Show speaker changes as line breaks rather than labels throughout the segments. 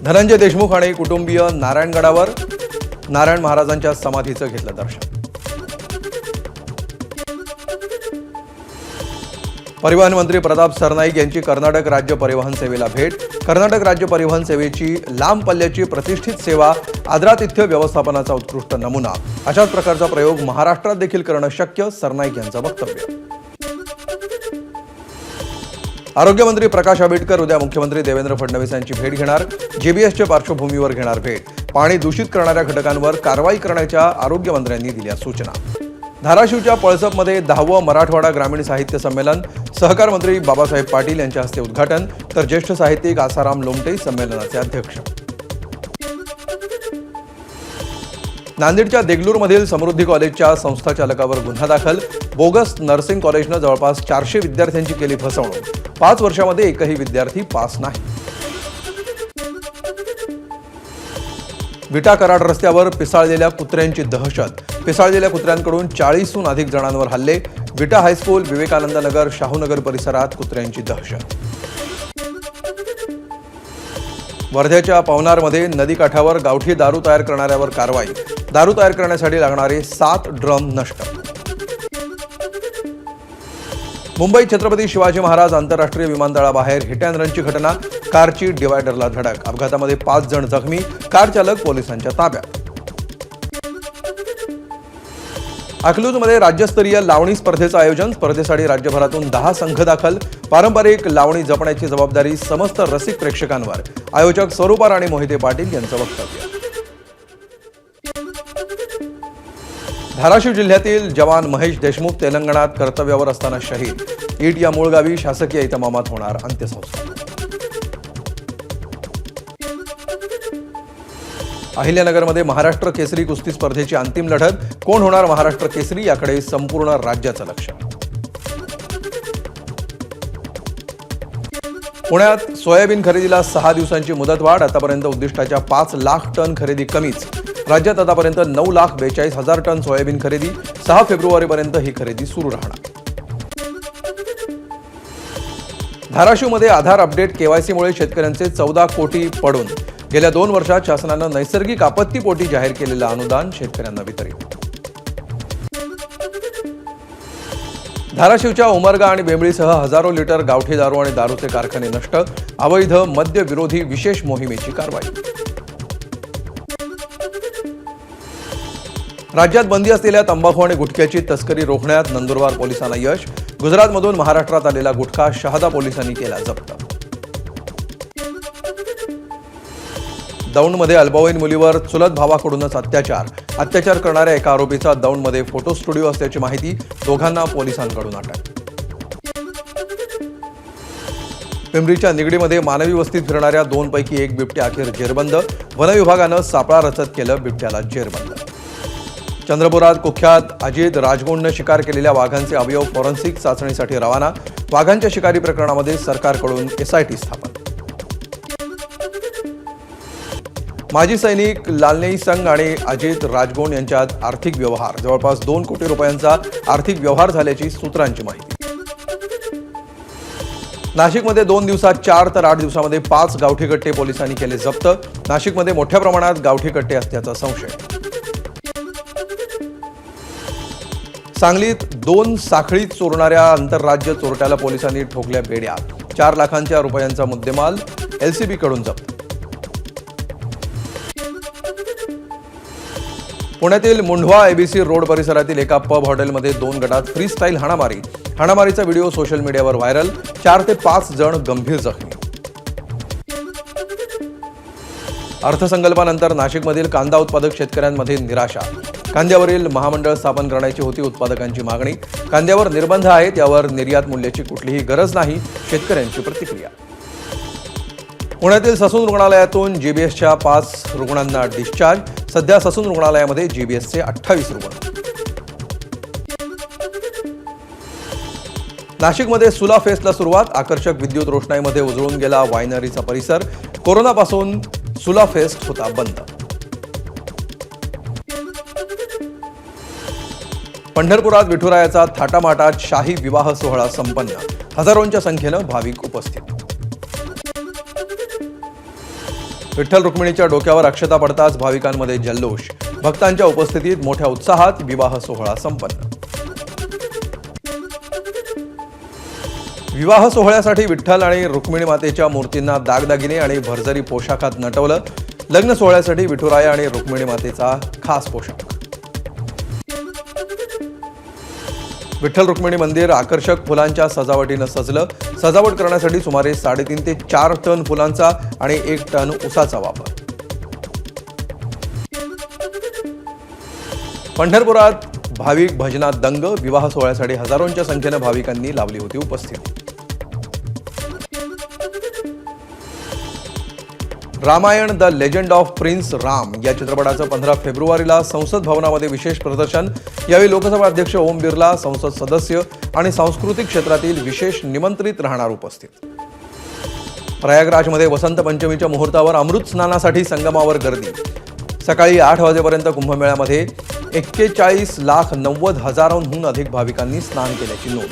धनंजय देशमुख आणि कुटुंबीय नारायणगडावर नारायण महाराजांच्या समाधीचं घेतलं दर्शन। परिवहन मंत्री प्रताप सरनाईक यांची कर्नाटक राज्य परिवहन सेवेला भेट। कर्नाटक राज्य परिवहन सेवेची लांब पल्ल्याची प्रतिष्ठित सेवा, आदरातिथ्य व्यवस्थापनाचा उत्कृष्ट नमुना, अशाच प्रकारचा प्रयोग महाराष्ट्रात देखील करणं शक्य, सरनाईक यांचं वक्तव्य। आरोग्यमंत्री प्रकाश आंबेडकर उद्या मुख्यमंत्री देवेंद्र फडणवीस यांची भेट घेणार। जेबीएसच्या पार्श्वभूमीवर घेणार भेट। पाणी दूषित करणाऱ्या घटकांवर कारवाई करण्याच्या आरोग्यमंत्र्यांनी दिल्या सूचना। धाराशिवच्या पळसपमध्ये 10वं मराठवाडा ग्रामीण साहित्य संमेलन, सहकार मंत्री बाबासाहेब पाटील यांच्या हस्ते उद्घाटन, तर ज्येष्ठ साहित्यिक आसाराम लोमटे संमेलनाचे अध्यक्ष। नांदेडच्या देगलूरमधील समृद्धी कॉलेजच्या संस्थाचालकावर गुन्हा दाखल। बोगस नर्सिंग कॉलेजनं जवळपास 400 विद्यार्थ्यांची केली फसवणूक। 5 वर्षांमध्ये एकही विद्यार्थी पास नाही। विटा कराड रस्त्यावर पिसाळलेल्या कुत्र्यांची दहशत। पिसाळलेल्या कुत्र्यांकडून 40हून अधिक जणांवर हल्ले। विटा हायस्कूल, विवेकानंद नगर, शाहूनगर परिसरात कुत्र्यांची दहशत। वर्ध्याच्या पवनारमध्ये नदीकाठावर गावठी दारू तयार करणाऱ्यावर कारवाई। दारू तयार करण्यासाठी लागणारे 7 ड्रम नष्ट। मुंबई छत्रपती शिवाजी महाराज आंतरराष्ट्रीय विमानतळाबाहेर हिट अँड रनची घटना। कारची डिवायडरला धडक। अपघातामध्ये 5 जण जखमी। कार चालक पोलिसांच्या ताब्यात। अकलूजमध्ये राज्यस्तरीय लावणी स्पर्धेचं आयोजन। स्पर्धेसाठी राज्यभरातून 10 संघ दाखल। पारंपरिक लावणी जपण्याची जबाबदारी समस्त रसिक प्रेक्षकांवर। आयोजक स्वरूपा राणी मोहिते पाटील यांचं वक्तव्य। धाराशिव जिल्ह्यातील जवान महेश देशमुख तेलंगणात कर्तव्यावर असताना शहीद। ईट या मूळ गावी शासकीय इतमामात होणार अंत्यसंस्कार। अहिल्यानगरमध्ये महाराष्ट्र केसरी कुस्ती स्पर्धेची अंतिम लढत। कोण होणार महाराष्ट्र केसरी याकडे संपूर्ण राज्याचं लक्ष। पुण्यात सोयाबीन खरेदीला 6 दिवसांची मुदतवाढ। आतापर्यंत उद्दिष्टाच्या 5 लाख टन खरेदी कमीच। राज्यात आतापर्यंत 9,42,000 टन सोयाबीन खरेदी। 6 फेब्रुवारीपर्यंत ही खरेदी सुरू राहणार। धाराशिवमध्ये आधार अपडेट केवायसीमुळे शेतकऱ्यांचे 14 कोटी पडून। गेल्या 2 वर्षात शासनानं नैसर्गिक आपत्तीपोटी जाहीर केलेलं अनुदान शेतकऱ्यांना वितरित। धाराशिवच्या उमरगा आणि बेंबळीसह हजारो लिटर गावठी दारू आणि दारूचे कारखाने नष्ट। अवैध मद्य विरोधी विशेष मोहिमेची कारवाई। राज्यात बंदी असलेल्या तंबाखू आणि गुटख्याची तस्करी रोखण्यात नंदुरबार पोलिसांना यश। गुजरातमधून महाराष्ट्रात आलेला गुटखा शहादा पोलिसांनी केला जप्त। दौंडमध्ये अल्पवयीन मुलीवर चुलत भावाकडूनच अत्याचार करणाऱ्या एका आरोपीचा दौंडमध्ये फोटो स्टुडिओ असल्याची माहिती। दोघांना पोलिसांकडून अटक। पिंपरीच्या निगडीमध्ये मानवी वस्तीत फिरणाऱ्या 2 पैकी 1 बिबट्या अखेर जेरबंद। वन विभागानं सापळा रचत केलं बिबट्याला जेरबंद। चंद्रपुरात कुख्यात अजित राजगुणनं शिकार केलेल्या वाघांचे अवयव फॉरेन्सिक चाचणीसाठी रवाना। वाघांच्या शिकारी प्रकरणामध्ये सरकारकडून SIT स्थापन। माजी सैनिक लालनेई संघ आणि अजित राजगुण यांच्यात आर्थिक व्यवहार। जवळपास 2 कोटी रुपयांचा आर्थिक व्यवहार झाल्याची सूत्रांची माहिती। नाशिकमध्ये 2 दिवसात 4 तर 8 दिवसामध्ये 5 गावठी कट्टे पोलिसांनी केले जप्त। नाशिकमध्ये मोठ्या प्रमाणात गावठी कट्टे असल्याचा संशय। सांगलीत 2 साखळीत चोरणाऱ्या आंतरराज्य चोरट्याला पोलिसांनी ठोकल्या बेड्या। 4 लाखांच्या रुपयांचा मुद्देमाल LCB कडून जप्त। पुण्यातील मुंढवा ABC रोड परिसरातील एका पब हॉटेलमध्ये 2 गटात फ्रीस्टाईल हाणामारी। हाणामारीचा व्हिडिओ सोशल मीडियावर व्हायरल। 4 ते 5 जण गंभीर जखमी। अर्थसंकल्पानंतर नाशिकमधील कांदा उत्पादक शेतकऱ्यांमध्ये निराशा। कांद्यावरील महामंडळ स्थापन करण्याची होती उत्पादकांची मागणी। कांद्यावर निर्बंध आहेत, यावर निर्यात मूल्याची कुठलीही गरज नाही, शेतकऱ्यांची प्रतिक्रिया। पुण्यातील ससून रुग्णालयातून GBSच्या 5 रुग्णांना डिस्चार्ज। सध्या ससून रुग्णालयामध्ये GBSचे 28 रुग्ण। नाशिकमध्ये सुला फेस्टला सुरुवात। आकर्षक विद्युत रोषणाईमध्ये उजळून गेला वायनरीचा परिसर। कोरोनापासून सुला फेस्ट होता बंद। पंढरपुरात विठुरायाचा थाटामाटात शाही विवाह सोहळा संपन्न। हजारोंच्या संख्येनं भाविक उपस्थित। विठ्ठल रुक्मिणीच्या डोक्यावर अक्षता पडताच भाविकांमध्ये जल्लोष. भक्तांच्या उपस्थितीत मोठ्या उत्साहात विवाह सोहळा संपन्न. विवाह सोहळ्यासाठी विठ्ठल आणि रुक्मिणी मातेच्या मूर्तींना दागदागिने आणि भरजरी पोशाखात नटवलं. लग्न सोहळ्यासाठी विठुराया आणि रुक्मिणी मातेचा खास पोशाख. विठ्ठल रुक्मिणी मंदिर आकर्षक फुलांच्या सजावटीनं सजलं. सजावट करण्यासाठी सुमारे 3.5 ते 4 टन फुलांचा आणि 1 टन उसाचा वापर. पंढरपुरात भाविक भजनात दंग. विवाह सोहळ्यासाठी हजारोंच्या संख्येनं भाविकांनी लावली होती उपस्थिती. Ramayan the legend of prince Ram या चित्रपटाचं 15 फेब्रुवारीला संसद भवनामध्ये विशेष प्रदर्शन. यावेळी लोकसभा अध्यक्ष ओम बिर्ला, संसद सदस्य आणि सांस्कृतिक क्षेत्रातील विशेष निमंत्रित राहणार उपस्थित. प्रयागराजमध्ये वसंत पंचमीच्या मुहूर्तावर अमृत स्नानासाठी संगमावर गर्दी. सकाळी 8 वाजेपर्यंत कुंभमेळ्यामध्ये 41,90,000हून अधिक भाविकांनी स्नान केल्याची नोंद.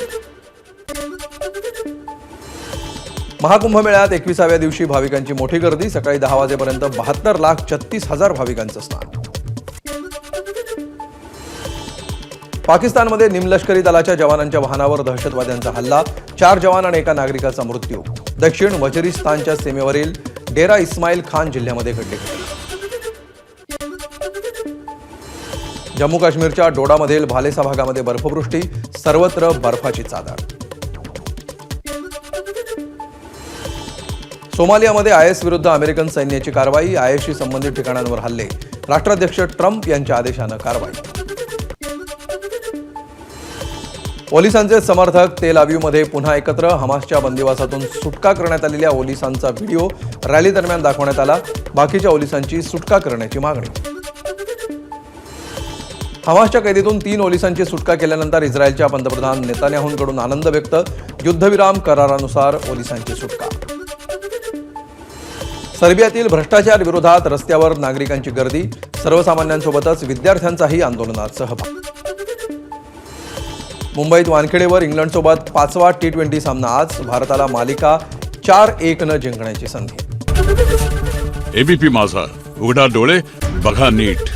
महाकुंभमेळ्यात 21व्या दिवशी भाविकांची मोठी गर्दी. सकाळी 10 वाजेपर्यंत 72,36,000 भाविकांचं स्नान. पाकिस्तानमध्ये निमलष्करी दलाच्या जवानांच्या वाहनावर दहशतवाद्यांचा हल्ला. 4 जवान आणि एका नागरिकाचा मृत्यू. दक्षिण वजिरिस्तानच्या सीमेवरील डेरा इस्माईल खान जिल्ह्यामध्ये घडली घटना. जम्मू काश्मीरच्या डोडामधील भालेसा भागामध्ये बर्फवृष्टी. सर्वत्र बर्फाची चादर. सोमालियामध्ये आयएस विरुद्ध अमेरिकन सैन्याची कारवाई. आयएसशी संबंधित ठिकाणांवर हल्ले. राष्ट्राध्यक्ष ट्रम्प यांच्या आदेशानं कारवाई. पोलिसांचे समर्थक तेल अवीवमध्ये पुन्हा एकत्र. हमासच्या बंदिवासातून सुटका करण्यात आलेल्या पोलिसांचा व्हिडिओ रॅली दरम्यान दाखवण्यात आला. बाकीच्या पोलिसांची सुटका करण्याची मागणी. हमासच्या कैदीतून 3 पोलिसांची सुटका केल्यानंतर इस्रायलच्या पंतप्रधान नेतान्याहूंकडून आनंद व्यक्त. युद्धविराम करारानुसार पोलिसांची सुटका. सर्बियातील भ्रष्टाचार विरोधात रस्त्यावर नागरिकांची गर्दी. सर्वसामान्यांसोबतच विद्यार्थ्यांचाही आंदोलनात सहभाग. मुंबईत वानखेडेवर इंग्लंडसोबत 5वा T20 सामना आज. भारताला मालिका 4-1 जिंकण्याची संधी.
एबीपी माझा, उघडा डोळे बघा नीट.